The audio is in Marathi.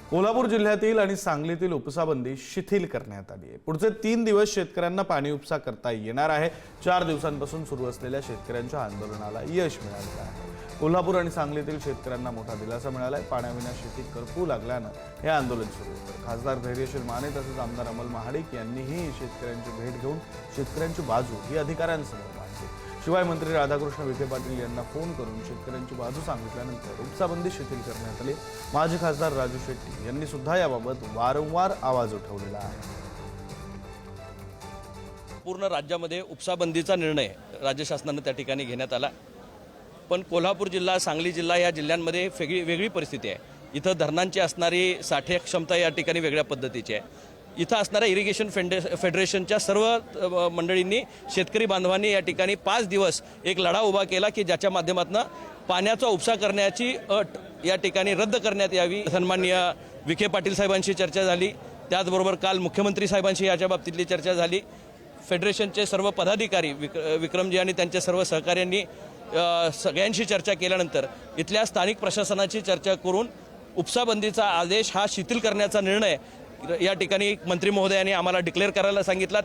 कोल्हापूर जिल्ह्यातील आणि सांगलीतील उपसाबंदी शिथिल करण्यात आली आहे। पुढचे 3 दिवस शेतकऱ्यांना पाणी उपसा करता येणार आहे। 4 दिवसांपासून सुरू असलेल्या शेतकऱ्यांच्या आंदोलनाला यश मिळालं आहे। कोल्हापूर आणि सांगलीतील शेतकऱ्यांना मोठा दिलासा मिळाला आहे। पाण्याविना शेती करपू लागल्यानं हे आंदोलन सुरू होतं। खासदार धैर्यशील माने तसेच आमदार अमल महाडिक यांनीही शेतकऱ्यांची भेट घेऊन शेतकऱ्यांची बाजू ही अधिकाऱ्यांसमोर मांडली। शिवाय मंत्री राधाकृष्ण विखे पाटील यांना फोन करून शेतकऱ्यांची बाजू सांगितल्यानंतर उपसाबंदी शिथिल करण्यात आली। माजी खासदार राजू शेट्टी यांनी सुद्धा याबाबत वारंवार आवाज उठवलेला आहे। पूर्ण राज्यामध्ये उपसाबंदीचा निर्णय राज्य शासनाने त्या ठिकाणी घेण्यात आला, पण कोल्हापूर जिल्हा, सांगली जिल्हा या जिल्ह्यांमध्ये वेगळी परिस्थिती आहे। इथं धरणांची असणारी साठे क्षमता या ठिकाणी वेगळ्या पद्धतीची आहे। इथं असणाऱ्या इरिगेशन फेडरेशनच्या सर्व मंडळींनी, शेतकरी बांधवांनी या ठिकाणी 5 दिवस एक लढा उभा केला की ज्याच्या माध्यमातून पाण्याचा उपसा करण्याची अट या ठिकाणी रद्द करण्यात यावी। सन्माननीय विखे पाटील साहेबांशी चर्चा झाली, त्याचबरोबर काल मुख्यमंत्री साहेबांशी याच्या बाबतीतली चर्चा झाली। फेडरेशनचे सर्व पदाधिकारी विक्रमजी आणि त्यांच्या सर्व सहकाऱ्यांनी सगळ्यांशी चर्चा केल्यानंतर इथल्या स्थानिक प्रशासनाची चर्चा करून उपसाबंदीचा आदेश हा शिथिल करण्याचा निर्णय या ठिकाणी मंत्री महोदयांनी आम्हाला डिक्लेअर करायला सांगितला।